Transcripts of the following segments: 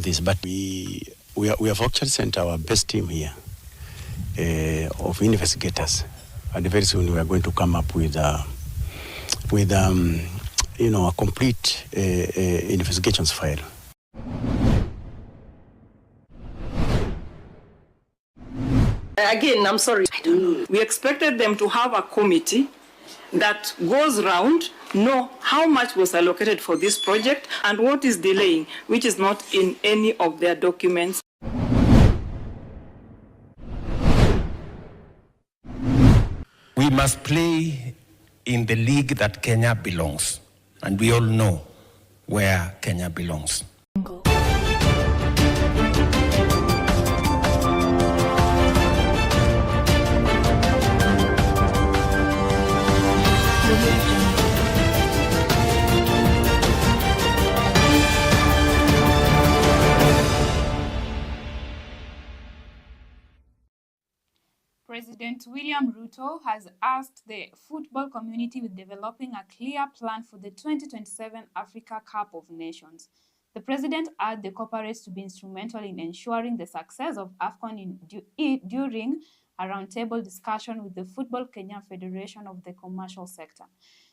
This, but we have actually sent our best team here of investigators, and very soon we are going to come up with a complete investigations file. Again, I'm sorry, I don't know. We expected them to have a committee that goes round, know how much was allocated for this project and what is delaying, which is not in any of their documents. We must play in the league that Kenya belongs, and we all know where Kenya belongs. President William Ruto has asked the football community with developing a clear plan for the 2027 Africa Cup of Nations. The president urged the corporates to be instrumental in ensuring the success of AFCON during a roundtable discussion with the Football Kenya Federation of the commercial sector.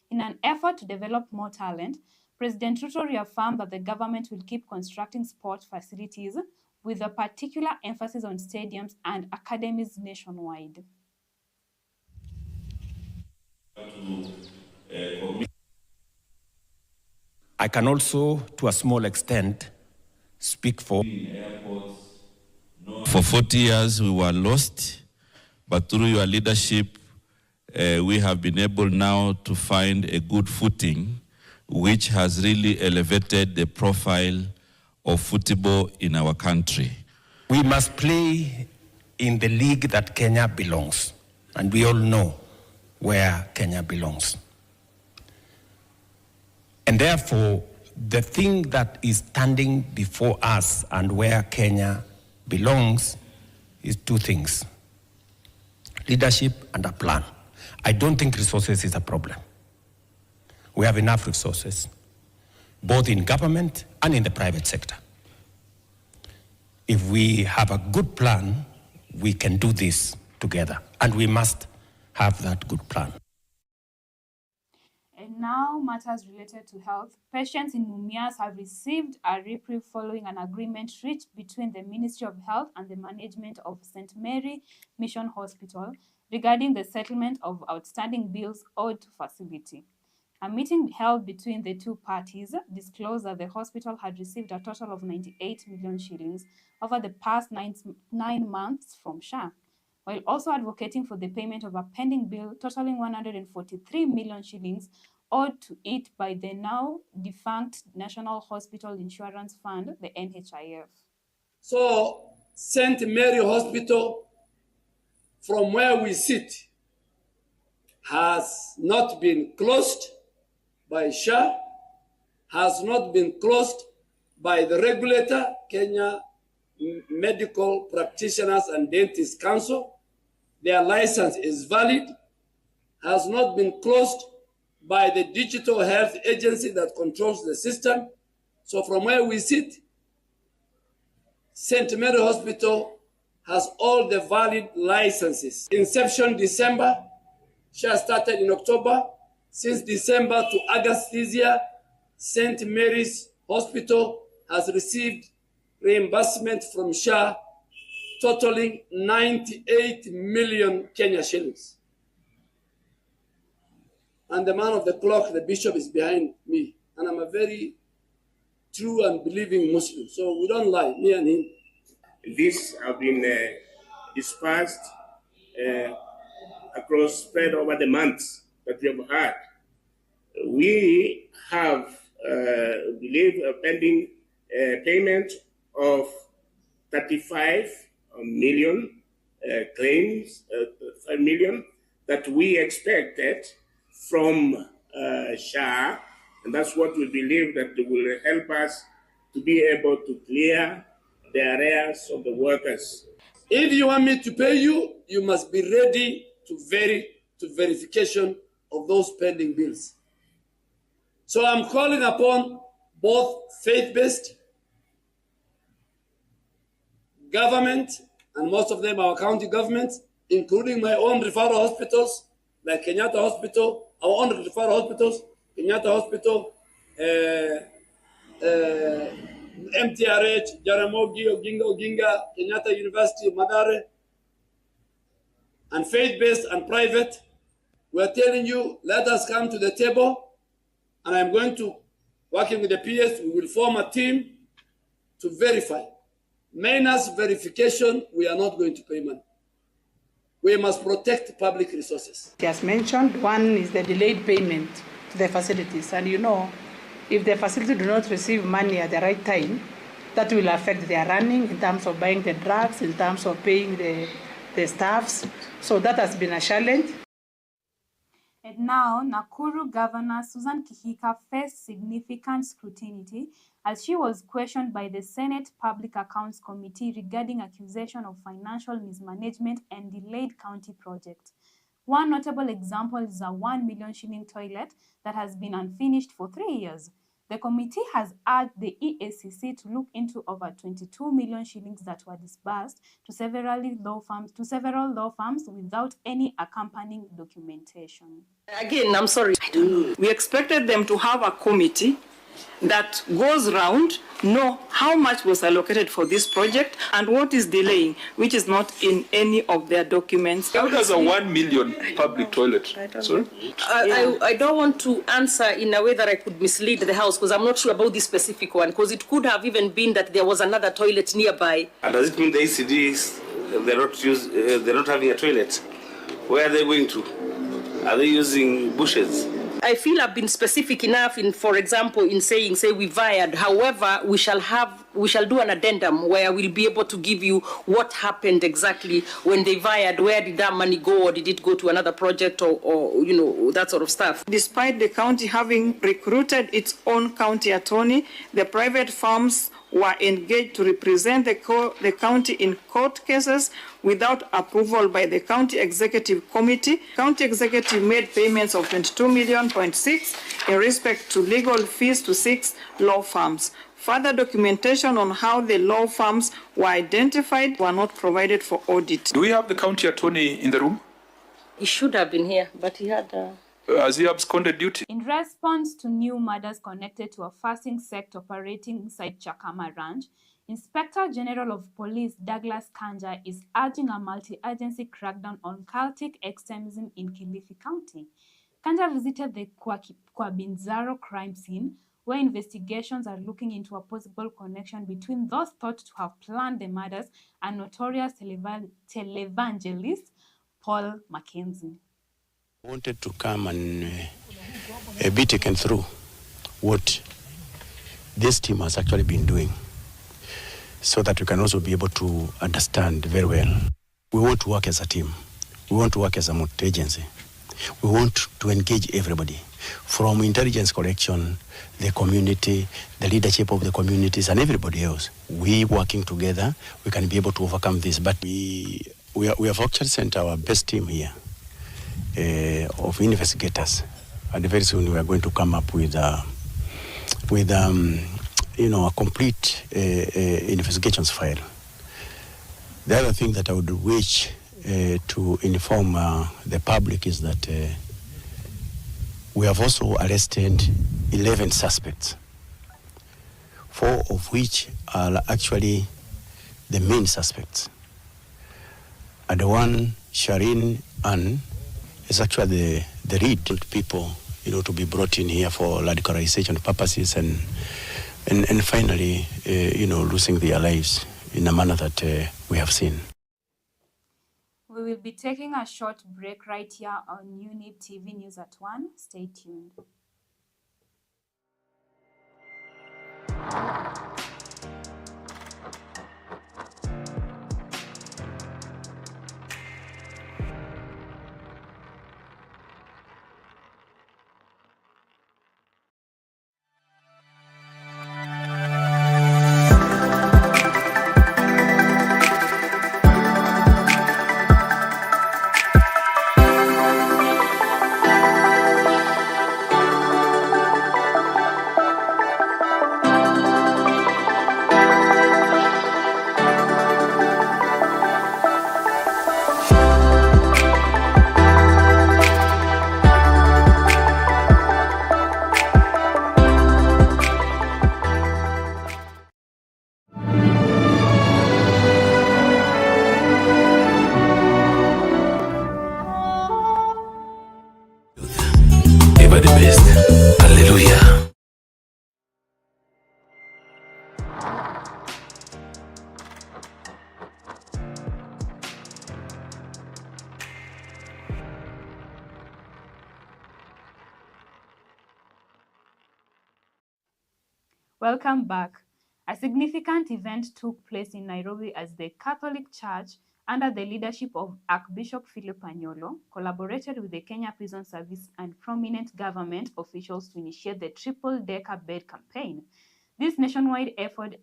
In an effort to develop more talent, President Ruto reaffirmed that the government will keep constructing sport facilities with a particular emphasis on stadiums and academies nationwide. I can also, to a small extent, speak for... For 40 years we were lost, but through your leadership, we have been able now to find a good footing, which has really elevated the profile of football in our country. We must play in the league that Kenya belongs, and we all know where Kenya belongs. And therefore, the thing that is standing before us and where Kenya belongs is two things: leadership and a plan. I don't think resources is a problem. We have enough resources, both in government and in the private sector. If we have a good plan, we can do this together, and we must have that good plan. And now, matters related to health. Patients in Mumias have received a reprieve following an agreement reached between the Ministry of Health and the management of St. Mary Mission Hospital regarding the settlement of outstanding bills owed to facility. A meeting held between the two parties disclosed that the hospital had received a total of 98 million shillings over the past 9 months from SHA, while also advocating for the payment of a pending bill totaling 143 million shillings owed to it by the now defunct National Hospital Insurance Fund, the NHIF. So, St. Mary Hospital, from where we sit, has not been closed by SHA, has not been closed by the regulator, Kenya Medical Practitioners and Dentists Council. Their license is valid, has not been closed by the Digital Health Agency that controls the system. So from where we sit, St. Mary Hospital has all the valid licenses. Inception December, SHA started in October. Since December to August this year, St. Mary's Hospital has received reimbursement from SHA totaling 98 million Kenya shillings. And the man of the clock, the bishop, is behind me. And I'm a very true and believing Muslim. So we don't lie, me and him. These have been dispersed across, spread over the months that we have had. We have, believe, a pending payment of 35 million claims, 5 million that we expected from SHA, and that's what we believe that will help us to be able to clear the arrears of the workers. If you want me to pay you, you must be ready to verification of those pending bills. So I'm calling upon both faith-based government, and most of them are county governments, including my own referral hospitals, like Kenyatta Hospital, our own referral hospitals, Kenyatta Hospital, MTRH, Jaramogi, Oginga, Kenyatta University, Madare, and faith-based and private. We're telling you, let us come to the table, and I'm going to, working with the PS, we will form a team to verify. Minus verification, we are not going to pay money. We must protect public resources. As mentioned, one is the delayed payment to the facilities. And you know, if the facility do not receive money at the right time, that will affect their running in terms of buying the drugs, in terms of paying the staffs. So that has been a challenge. And now, Nakuru Governor Susan Kihika faced significant scrutiny as she was questioned by the Senate Public Accounts Committee regarding accusation of financial mismanagement and delayed county projects. One notable example is a 1 million shilling toilet that has been unfinished for 3 years. The committee has urged the EACC to look into over 22 million shillings that were disbursed to several law firms without any accompanying documentation. Again, I'm sorry. We expected them to have a committee that goes round, know how much was allocated for this project and what is delaying, which is not in any of their documents. How does a 1 million public toilet? Sorry? I don't want to answer in a way that I could mislead the House, because I'm not sure about this specific one, because it could have even been that there was another toilet nearby. And does it mean the ACDs, they're not having a toilet? Where are they going to? Are they using bushes? I feel I've been specific enough in, for example, in saying, we vied. However, we shall do an addendum where we'll be able to give you what happened exactly when they vied. Where did that money go, or did it go to another project, or you know, that sort of stuff. Despite the county having recruited its own county attorney, the private firms were engaged to represent the county in court cases without approval by the county executive committee. County executive made payments of 22.6 million in respect to legal fees to 6 law firms. Further documentation on how the law firms were identified were not provided for audit. Do we have the county attorney in the room? He should have been here, but he had... Has he absconded duty? In response to new murders connected to a fasting sect operating inside Chakama Ranch, Inspector General of Police Douglas Kanja is urging a multi-agency crackdown on cultic extremism in Kilifi County. Kanja visited the Kwabinzaro crime scene, where investigations are looking into a possible connection between those thought to have planned the murders and notorious televangelist Paul Mackenzie. Wanted to come and be taken through what this team has actually been doing, so that we can also be able to understand very well. We want to work as a team. We want to work as a multi-agency. We want to engage everybody, from intelligence collection, the community, the leadership of the communities, and everybody else. We working together, we can be able to overcome this. But we have actually sent our best team here of investigators, and very soon we are going to come up with a complete investigations file. The other thing that I would wish to inform the public is that we have also arrested 11 suspects, 4 of which are actually the main suspects. And the one, Shireen Ann, is actually the lead people, to be brought in here for radicalization purposes and finally, losing their lives in a manner that we have seen. We will be taking a short break right here on Younib TV News at 1. Stay tuned. Welcome back. A significant event took place in Nairobi as the Catholic Church, under the leadership of Archbishop Philip Anyolo, collaborated with the Kenya Prison Service and prominent government officials to initiate the triple-decker bed campaign. This nationwide effort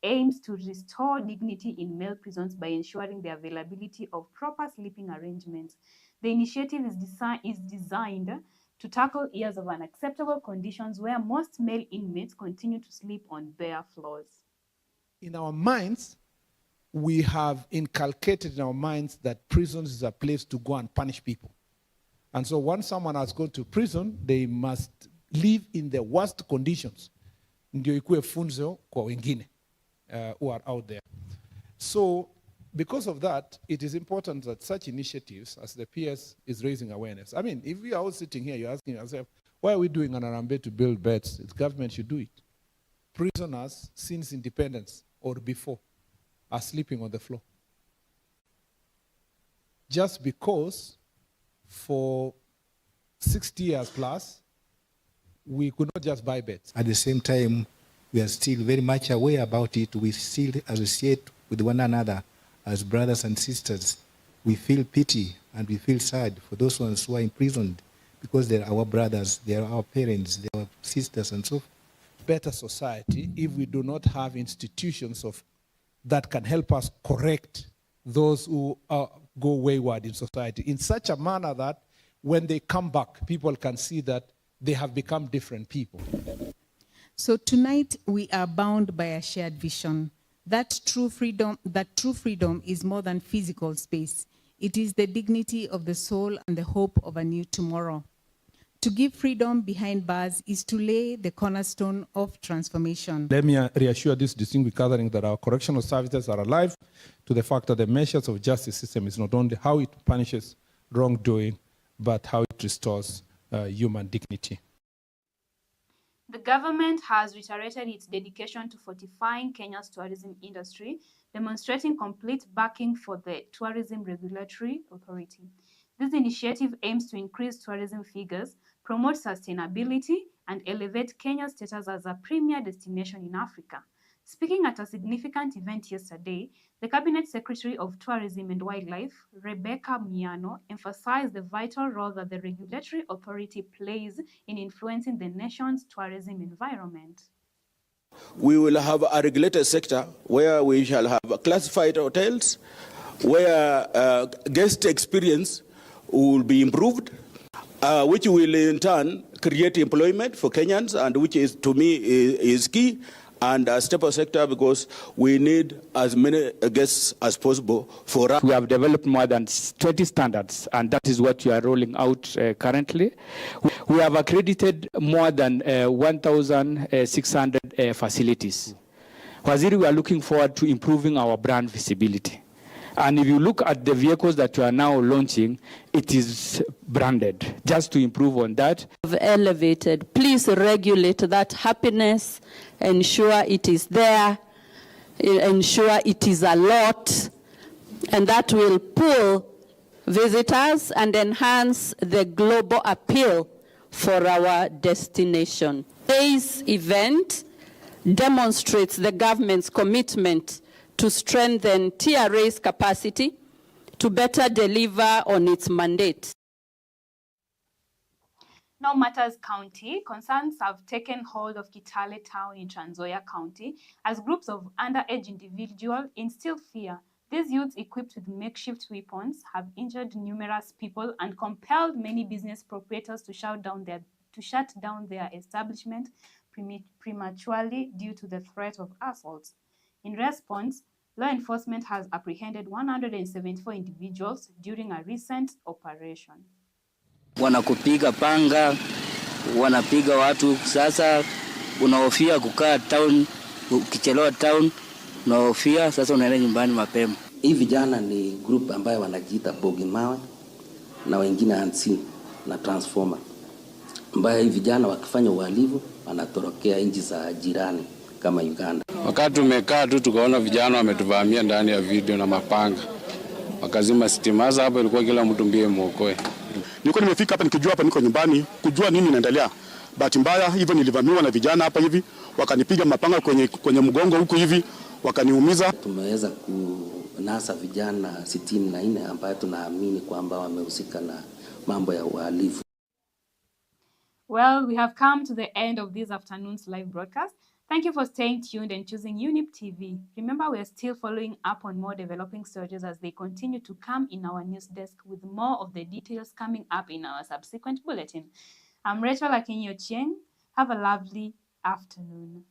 aims to restore dignity in male prisons by ensuring the availability of proper sleeping arrangements. The initiative is designed to tackle years of unacceptable conditions where most male inmates continue to sleep on bare floors. In our minds, we have inculcated in our minds that prison is a place to go and punish people. And so once someone has gone to prison, they must live in the worst conditions. Ndio ikuwe funzo kwa wengine who are out there. So because of that, it is important that such initiatives as the PS is raising awareness. I mean, if we are all sitting here, you're asking yourself, why are we doing an Arambe to build beds? The government should do it. Prisoners, since independence or before, are sleeping on the floor. Just because for 60 years plus, we could not just buy beds. At the same time, we are still very much aware about it. We still associate with one another as brothers and sisters. We feel pity and we feel sad for those ones who are imprisoned because they're our brothers, they're our parents, they're our sisters and so forth. Better society if we do not have institutions that can help us correct those who go wayward in society in such a manner that when they come back, people can see that they have become different people. So tonight we are bound by a shared vision. That true freedom is more than physical space. It is the dignity of the soul and the hope of a new tomorrow. To give freedom behind bars is to lay the cornerstone of transformation. Let me reassure this distinguished gathering that our correctional services are alive to the fact that the measures of justice system is not only how it punishes wrongdoing, but how it restores human dignity. The government has reiterated its dedication to fortifying Kenya's tourism industry, demonstrating complete backing for the Tourism Regulatory Authority. This initiative aims to increase tourism figures, promote sustainability, and elevate Kenya's status as a premier destination in Africa. Speaking at a significant event yesterday, the Cabinet Secretary of Tourism and Wildlife, Rebecca Miano, emphasized the vital role that the regulatory authority plays in influencing the nation's tourism environment. We will have a regulated sector where we shall have classified hotels, where guest experience will be improved, which will in turn create employment for Kenyans, and which is, to me, is key. And a stable sector because we need as many guests as possible for us. We have developed more than 20 standards, and that is what we are rolling out currently. We have accredited more than 1,600 facilities. Waziri, we are looking forward to improving our brand visibility. And if you look at the vehicles that we are now launching, it is branded, just to improve on that. Elevated. Please regulate that happiness, ensure it is there, ensure it is a lot, and that will pull visitors and enhance the global appeal for our destination. Today's event demonstrates the government's commitment to strengthen TRA's capacity to better deliver on its mandate. Now matters county. Concerns have taken hold of Kitale town in Trans Nzoia County as groups of underage individuals instill fear. These youths, equipped with makeshift weapons, have injured numerous people and compelled many business proprietors to shut down their establishment prematurely due to the threat of assaults. In response, law enforcement has apprehended 174 individuals during a recent operation. Wanakupiga panga, wanapiga watu. Sasa unahofia kukaa town, ukichelewa town, unahofia sasa unaenda nyumbani mapema. Hii vijana ni group ambayo wanajiita Bogi Mawe na wengine Ansi na Transformer. Ambayo hii vijana wakifanya uhalifu wanatorokea nchi za jirani kama Uganda. Wakati tumekaa tu tukaona vijana wametuvamia ndani ya video na mapanga. Wakazima stima. Sasa hapa ilikuwa kila mtu mbie muokoe. Nilikuwa nimefika hapa nikijua hapa niko nyumbani kujua nini inaendelea. Bahati mbaya hivyo nilivamiwa na vijana hapa hivi wakanipiga mapanga kwenye mgongo huku hivi, wakaniumiza. Tumeweza kunasa vijana 64 ambayo tunaamini kwamba wamehusika na mambo ya uhalifu. Well, we have come to the end of this afternoon's live broadcast. Thank you for staying tuned and choosing Younib TV. Remember, we are still following up on more developing stories as they continue to come in our news desk, with more of the details coming up in our subsequent bulletin. I'm Rachael Akinyi. Have a lovely afternoon.